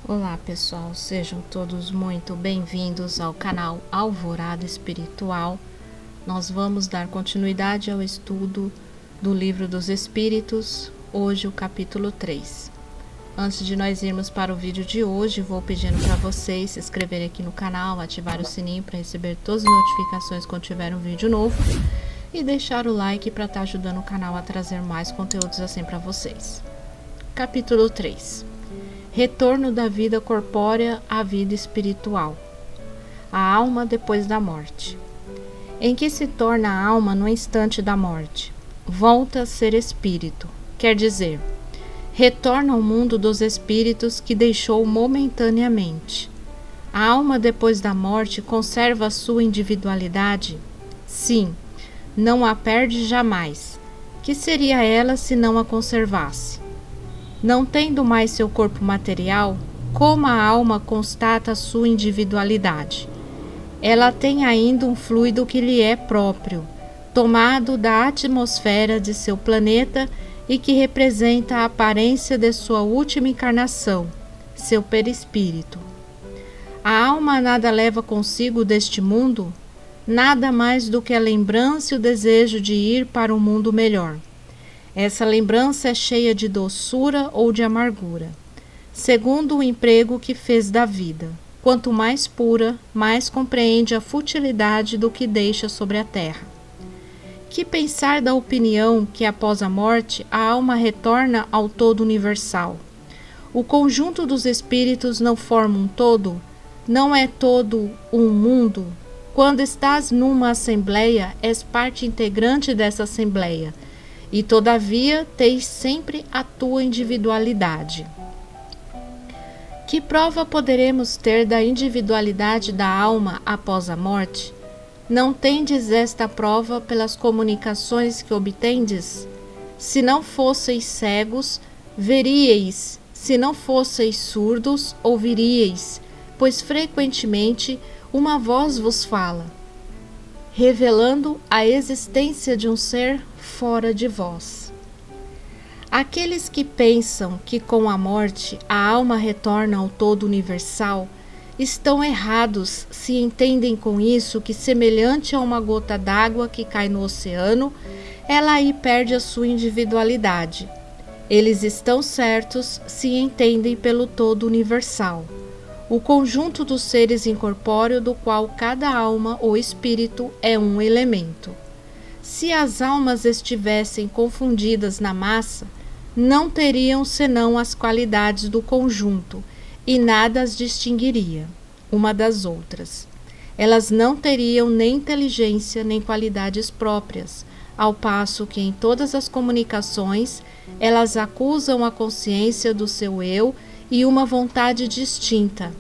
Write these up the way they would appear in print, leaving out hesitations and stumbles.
Olá pessoal, sejam todos muito bem-vindos ao canal Alvorada Espiritual. Nós vamos dar continuidade ao estudo do Livro dos Espíritos, hoje o capítulo 3. Antes de nós irmos para o vídeo de hoje, vou pedindo para vocês se inscreverem aqui no canal, ativar o sininho para receber todas as notificações quando tiver um vídeo novo e deixar o like para estar ajudando o canal a trazer mais conteúdos assim para vocês. Capítulo 3. Retorno da vida corpórea à vida espiritual. A alma depois da morte. Em que se torna a alma no instante da morte? Volta a ser espírito, quer dizer, retorna ao mundo dos espíritos que deixou momentaneamente. A alma depois da morte conserva a sua individualidade? Sim, não a perde jamais. Que seria ela se não a conservasse? Não tendo mais seu corpo material, como a alma constata sua individualidade? Ela tem ainda um fluido que lhe é próprio, tomado da atmosfera de seu planeta e que representa a aparência de sua última encarnação, seu perispírito. A alma nada leva consigo deste mundo, nada mais do que a lembrança e o desejo de ir para um mundo melhor. Essa lembrança é cheia de doçura ou de amargura, segundo o emprego que fez da vida. Quanto mais pura, mais compreende a futilidade do que deixa sobre a terra. Que pensar da opinião que após a morte a alma retorna ao todo universal? O conjunto dos espíritos não forma um todo? Não é todo um mundo? Quando estás numa assembleia, és parte integrante dessa assembleia. E todavia tens sempre a tua individualidade. Que prova poderemos ter da individualidade da alma após a morte? Não tendes esta prova pelas comunicações que obtendes? Se não fosseis cegos, veríeis; se não fosseis surdos, ouviríeis, pois frequentemente uma voz vos fala, revelando a existência de um ser fora de vós. Aqueles que pensam que com a morte a alma retorna ao todo universal estão errados se entendem com isso que, semelhante a uma gota d'água que cai no oceano, ela aí perde a sua individualidade. Eles estão certos se entendem pelo todo universal, o conjunto dos seres incorpóreo do qual cada alma ou espírito é um elemento. Se as almas estivessem confundidas na massa, não teriam senão as qualidades do conjunto, e nada as distinguiria uma das outras. Elas não teriam nem inteligência nem qualidades próprias, ao passo que em todas as comunicações elas acusam a consciência do seu eu e uma vontade distinta.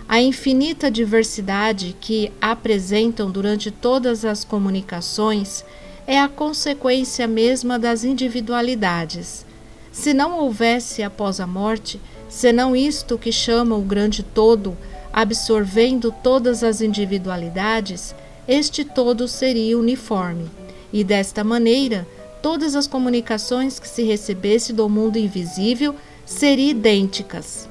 A infinita diversidade que apresentam durante todas as comunicações é a consequência mesma das individualidades. Se não houvesse após a morte, senão isto que chamam o grande todo, absorvendo todas as individualidades, este todo seria uniforme, e desta maneira, todas as comunicações que se recebesse do mundo invisível seriam idênticas.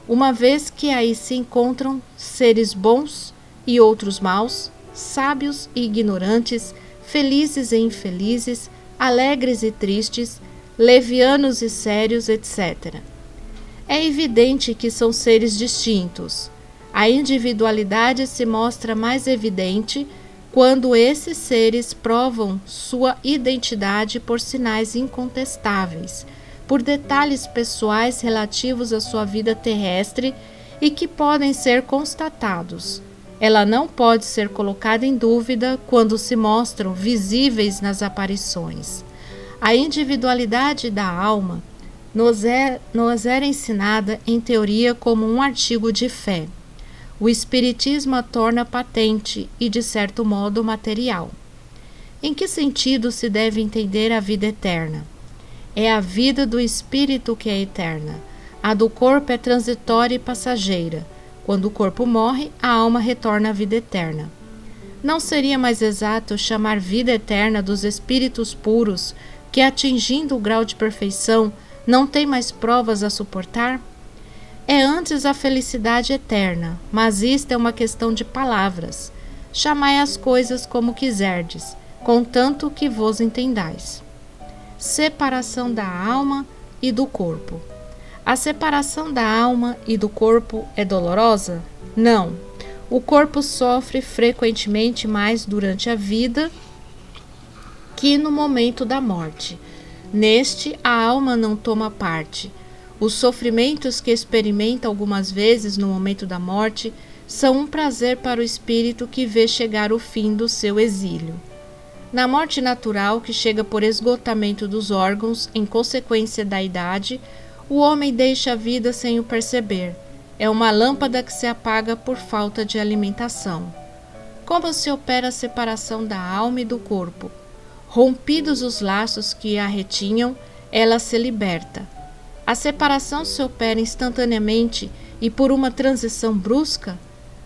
Uma vez que aí se encontram seres bons e outros maus, sábios e ignorantes, felizes e infelizes, alegres e tristes, levianos e sérios, etc. É evidente que são seres distintos. A individualidade se mostra mais evidente quando esses seres provam sua identidade por sinais incontestáveis, por detalhes pessoais relativos à sua vida terrestre e que podem ser constatados. Ela não pode ser colocada em dúvida quando se mostram visíveis nas aparições. A individualidade da alma nos era ensinada em teoria como um artigo de fé. O Espiritismo a torna patente e, de certo modo, material. Em que sentido se deve entender a vida eterna? É a vida do espírito que é eterna. A do corpo é transitória e passageira. Quando o corpo morre, a alma retorna à vida eterna. Não seria mais exato chamar vida eterna dos espíritos puros que, atingindo o grau de perfeição, não têm mais provas a suportar? É antes a felicidade eterna, mas isto é uma questão de palavras. Chamai as coisas como quiserdes, contanto que vos entendais. Separação da alma e do corpo. A separação da alma e do corpo é dolorosa? Não. O corpo sofre frequentemente mais durante a vida que no momento da morte. Neste, a alma não toma parte. Os sofrimentos que experimenta algumas vezes no momento da morte são um prazer para o espírito que vê chegar o fim do seu exílio. Na morte natural, que chega por esgotamento dos órgãos em consequência da idade, o homem deixa a vida sem o perceber. É uma lâmpada que se apaga por falta de alimentação. Como se opera a separação da alma e do corpo? Rompidos os laços que a retinham, ela se liberta. A separação se opera instantaneamente e por uma transição brusca?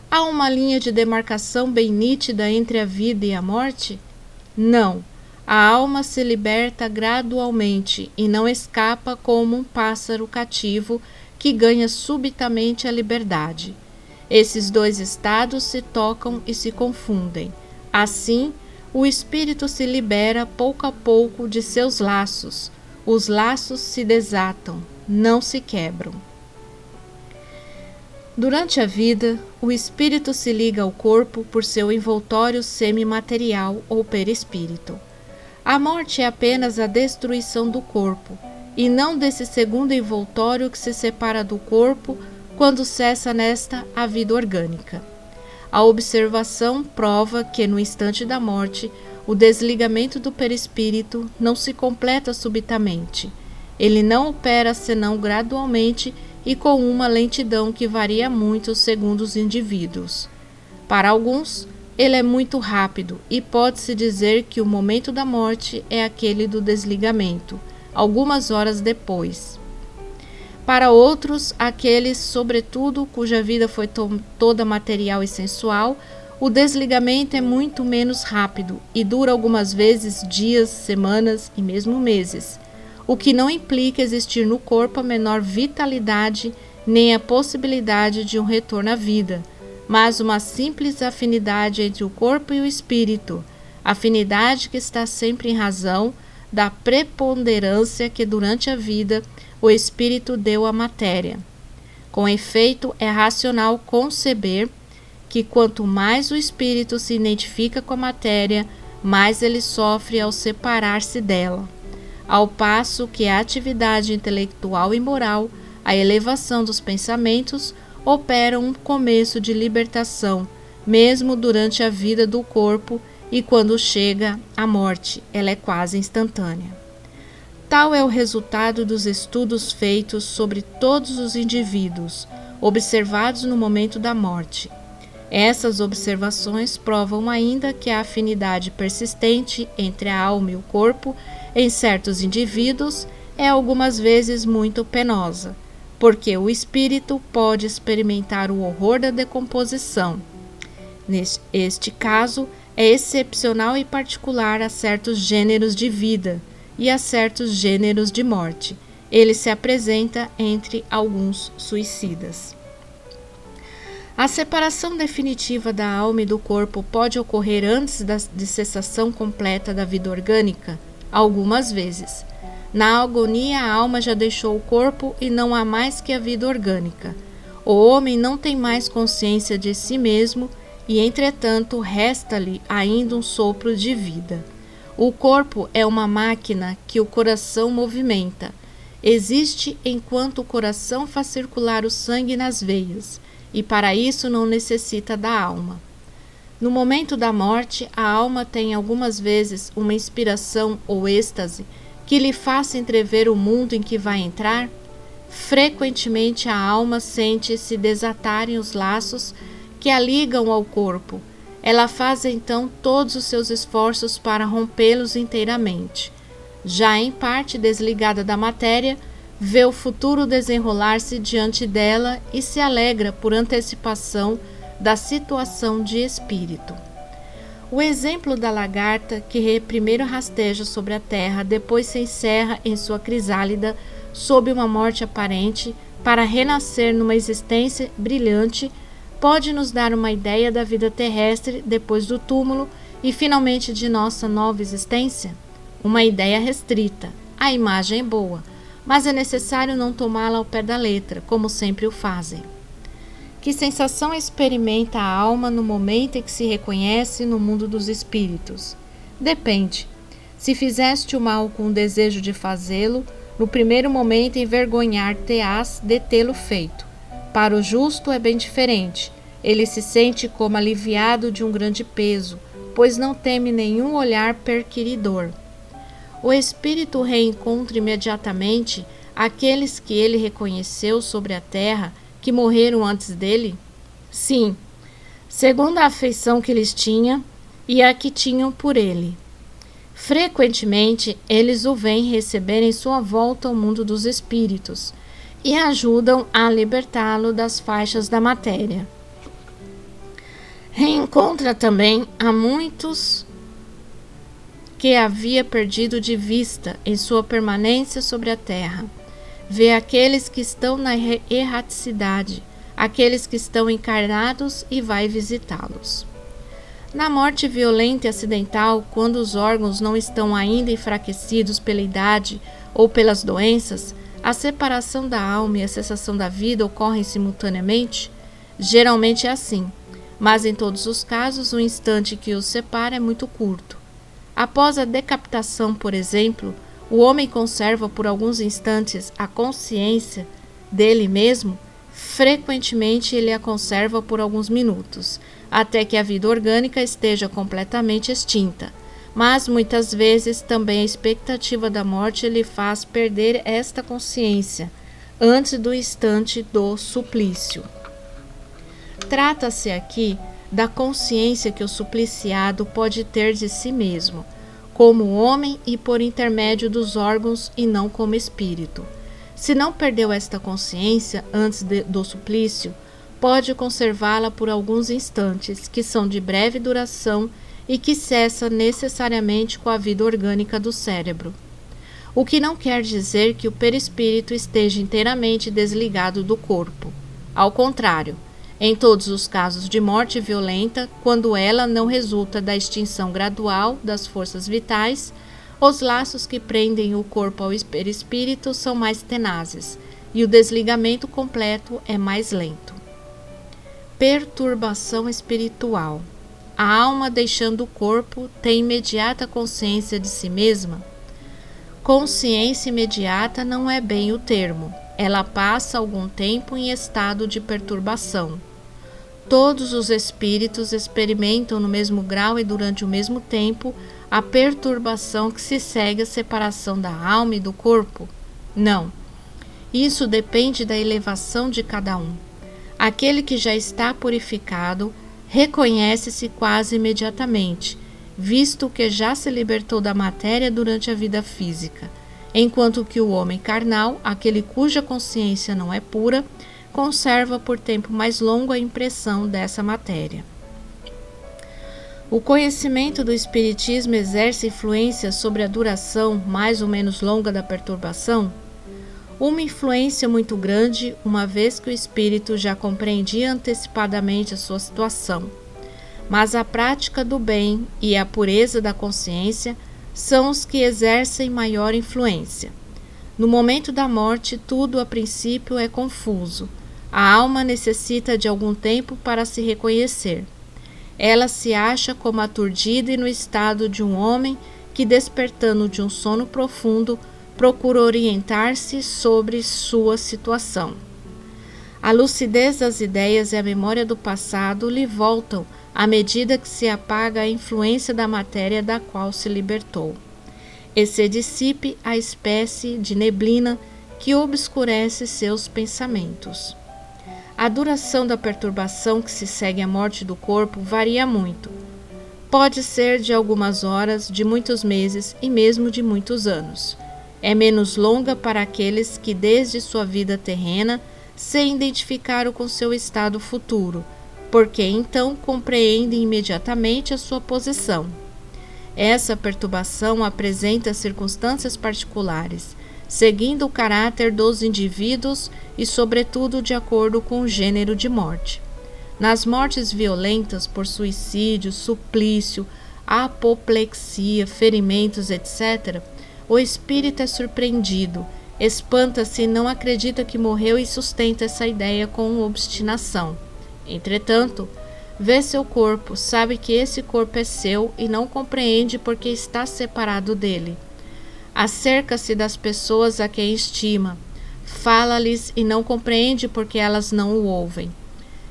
Há uma linha de demarcação bem nítida entre a vida e a morte? Não. A alma se liberta gradualmente e não escapa como um pássaro cativo que ganha subitamente a liberdade. Esses dois estados se tocam e se confundem. Assim, o espírito se libera pouco a pouco de seus laços. Os laços se desatam, não se quebram. Durante a vida, o espírito se liga ao corpo por seu envoltório semimaterial ou perispírito. A morte é apenas a destruição do corpo, e não desse segundo envoltório que se separa do corpo quando cessa nesta a vida orgânica. A observação prova que, no instante da morte, o desligamento do perispírito não se completa subitamente. Ele não opera senão gradualmente e com uma lentidão que varia muito segundo os indivíduos. Para alguns, ele é muito rápido e pode-se dizer que o momento da morte é aquele do desligamento, algumas horas depois. Para outros, aqueles, sobretudo, cuja vida foi toda material e sensual, o desligamento é muito menos rápido e dura algumas vezes dias, semanas e mesmo meses, o que não implica existir no corpo a menor vitalidade nem a possibilidade de um retorno à vida, mas uma simples afinidade entre o corpo e o espírito, afinidade que está sempre em razão da preponderância que durante a vida o espírito deu à matéria. Com efeito, é racional conceber que quanto mais o espírito se identifica com a matéria, mais ele sofre ao separar-se dela, ao passo que a atividade intelectual e moral, a elevação dos pensamentos, operam um começo de libertação, mesmo durante a vida do corpo, e quando chega a morte, ela é quase instantânea. Tal é o resultado dos estudos feitos sobre todos os indivíduos, observados no momento da morte. Essas observações provam ainda que a afinidade persistente entre a alma e o corpo, em certos indivíduos, é algumas vezes muito penosa, porque o espírito pode experimentar o horror da decomposição. Neste caso, é excepcional e particular a certos gêneros de vida e a certos gêneros de morte. Ele se apresenta entre alguns suicidas. A separação definitiva da alma e do corpo pode ocorrer antes de cessação completa da vida orgânica, algumas vezes. Na agonia, a alma já deixou o corpo e não há mais que a vida orgânica. O homem não tem mais consciência de si mesmo e, entretanto, resta-lhe ainda um sopro de vida. O corpo é uma máquina que o coração movimenta. Existe enquanto o coração faz circular o sangue nas veias, e para isso não necessita da alma. No momento da morte, a alma tem algumas vezes uma inspiração ou êxtase que lhe faça entrever o mundo em que vai entrar. Frequentemente a alma sente se desatarem os laços que a ligam ao corpo. Ela faz então todos os seus esforços para rompê-los inteiramente. Já em parte desligada da matéria, vê o futuro desenrolar-se diante dela e se alegra por antecipação da situação de espírito. O exemplo da lagarta que primeiro rasteja sobre a terra, depois se encerra em sua crisálida sob uma morte aparente, para renascer numa existência brilhante, pode nos dar uma ideia da vida terrestre depois do túmulo e finalmente de nossa nova existência? Uma ideia restrita. A imagem é boa, mas é necessário não tomá-la ao pé da letra, como sempre o fazem. Que sensação experimenta a alma no momento em que se reconhece no mundo dos espíritos? Depende. Se fizeste o mal com o desejo de fazê-lo, no primeiro momento envergonhar-te-ás de tê-lo feito. Para o justo é bem diferente. Ele se sente como aliviado de um grande peso, pois não teme nenhum olhar perquiridor. O espírito reencontra imediatamente aqueles que ele reconheceu sobre a terra, que morreram antes dele? Sim, segundo a afeição que lhes tinha e a que tinham por ele. Frequentemente, eles o veem receber em sua volta ao mundo dos espíritos e ajudam a libertá-lo das faixas da matéria. Reencontra também a muitos que havia perdido de vista em sua permanência sobre a terra. Vê aqueles que estão na erraticidade, aqueles que estão encarnados e vai visitá-los. Na morte violenta e acidental, quando os órgãos não estão ainda enfraquecidos pela idade ou pelas doenças, a separação da alma e a cessação da vida ocorrem simultaneamente? Geralmente é assim, mas em todos os casos o instante que os separa é muito curto. Após a decapitação, por exemplo, o homem conserva por alguns instantes a consciência dele mesmo. Frequentemente ele a conserva por alguns minutos, até que a vida orgânica esteja completamente extinta. Mas muitas vezes também a expectativa da morte lhe faz perder esta consciência antes do instante do suplício. Trata-se aqui da consciência que o supliciado pode ter de si mesmo, como homem e por intermédio dos órgãos e não como espírito. Se não perdeu esta consciência antes do suplício, pode conservá-la por alguns instantes, que são de breve duração e que cessa necessariamente com a vida orgânica do cérebro. O que não quer dizer que o perispírito esteja inteiramente desligado do corpo. Ao contrário, em todos os casos de morte violenta, quando ela não resulta da extinção gradual das forças vitais, os laços que prendem o corpo ao perispírito são mais tenazes e o desligamento completo é mais lento. Perturbação espiritual. A alma, deixando o corpo, tem imediata consciência de si mesma? Consciência imediata não é bem o termo. Ela passa algum tempo em estado de perturbação. Todos os espíritos experimentam no mesmo grau e durante o mesmo tempo a perturbação que se segue à separação da alma e do corpo? Não. Isso depende da elevação de cada um. Aquele que já está purificado reconhece-se quase imediatamente, visto que já se libertou da matéria durante a vida física, enquanto que o homem carnal, aquele cuja consciência não é pura, conserva por tempo mais longo a impressão dessa matéria. O conhecimento do espiritismo exerce influência sobre a duração mais ou menos longa da perturbação? Uma influência muito grande, uma vez que o espírito já compreendia antecipadamente a sua situação. Mas a prática do bem e a pureza da consciência são os que exercem maior influência. No momento da morte, tudo a princípio é confuso. A alma necessita de algum tempo para se reconhecer. Ela se acha como aturdida e no estado de um homem que, despertando de um sono profundo, procura orientar-se sobre sua situação. A lucidez das ideias e a memória do passado lhe voltam à medida que se apaga a influência da matéria da qual se libertou, e se dissipe a espécie de neblina que obscurece seus pensamentos. A duração da perturbação que se segue à morte do corpo varia muito. Pode ser de algumas horas, de muitos meses e mesmo de muitos anos. É menos longa para aqueles que, desde sua vida terrena, se identificaram com seu estado futuro, porque então compreendem imediatamente a sua posição. Essa perturbação apresenta circunstâncias particulares, seguindo o caráter dos indivíduos e, sobretudo, de acordo com o gênero de morte. Nas mortes violentas por suicídio, suplício, apoplexia, ferimentos, etc., o espírito é surpreendido, espanta-se e não acredita que morreu e sustenta essa ideia com obstinação. Entretanto, vê seu corpo, sabe que esse corpo é seu e não compreende porque está separado dele. Acerca-se das pessoas a quem estima, fala-lhes e não compreende porque elas não o ouvem.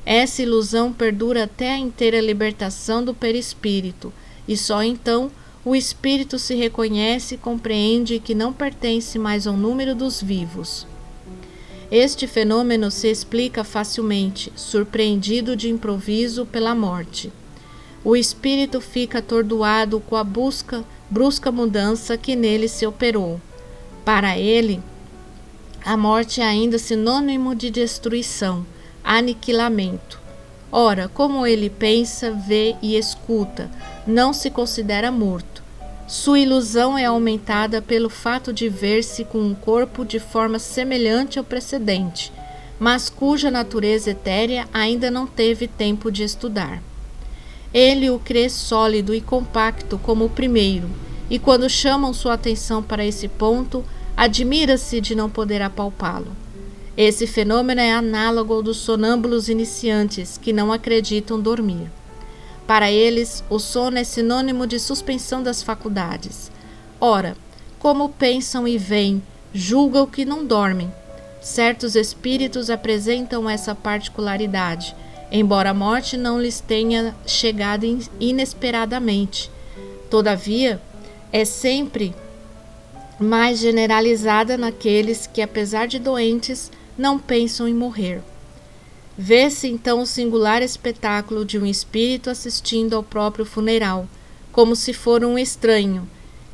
Essa ilusão perdura até a inteira libertação do perispírito, e só então o espírito se reconhece e compreende que não pertence mais ao número dos vivos. Este fenômeno se explica facilmente, surpreendido de improviso pela morte. O espírito fica atordoado com a brusca mudança que nele se operou. Para ele, a morte é ainda sinônimo de destruição, aniquilamento. Ora, como ele pensa, vê e escuta, não se considera morto. Sua ilusão é aumentada pelo fato de ver-se com um corpo de forma semelhante ao precedente, mas cuja natureza etérea ainda não teve tempo de estudar. Ele o crê sólido e compacto como o primeiro, e quando chamam sua atenção para esse ponto, admira-se de não poder apalpá-lo. Esse fenômeno é análogo ao dos sonâmbulos iniciantes que não acreditam dormir. Para eles, o sono é sinônimo de suspensão das faculdades. Ora, como pensam e veem, julgam que não dormem. Certos espíritos apresentam essa particularidade, embora a morte não lhes tenha chegado inesperadamente. Todavia, é sempre mais generalizada naqueles que, apesar de doentes, não pensam em morrer. Vê-se então o singular espetáculo de um espírito assistindo ao próprio funeral, como se for um estranho,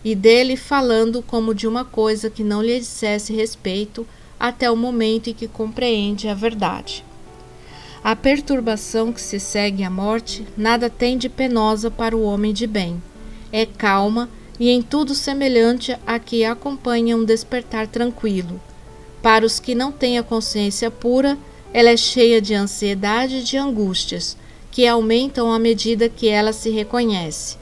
e dele falando como de uma coisa que não lhe dissesse respeito até o momento em que compreende a verdade. A perturbação que se segue à morte nada tem de penosa para o homem de bem. É calma e em tudo semelhante à que acompanha um despertar tranquilo. Para os que não têm a consciência pura, ela é cheia de ansiedade e de angústias, que aumentam à medida que ela se reconhece.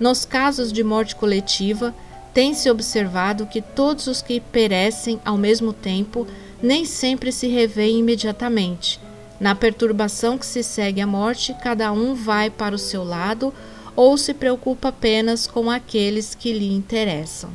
Nos casos de morte coletiva, tem-se observado que todos os que perecem ao mesmo tempo nem sempre se revêem imediatamente. Na perturbação que se segue à morte, cada um vai para o seu lado ou se preocupa apenas com aqueles que lhe interessam.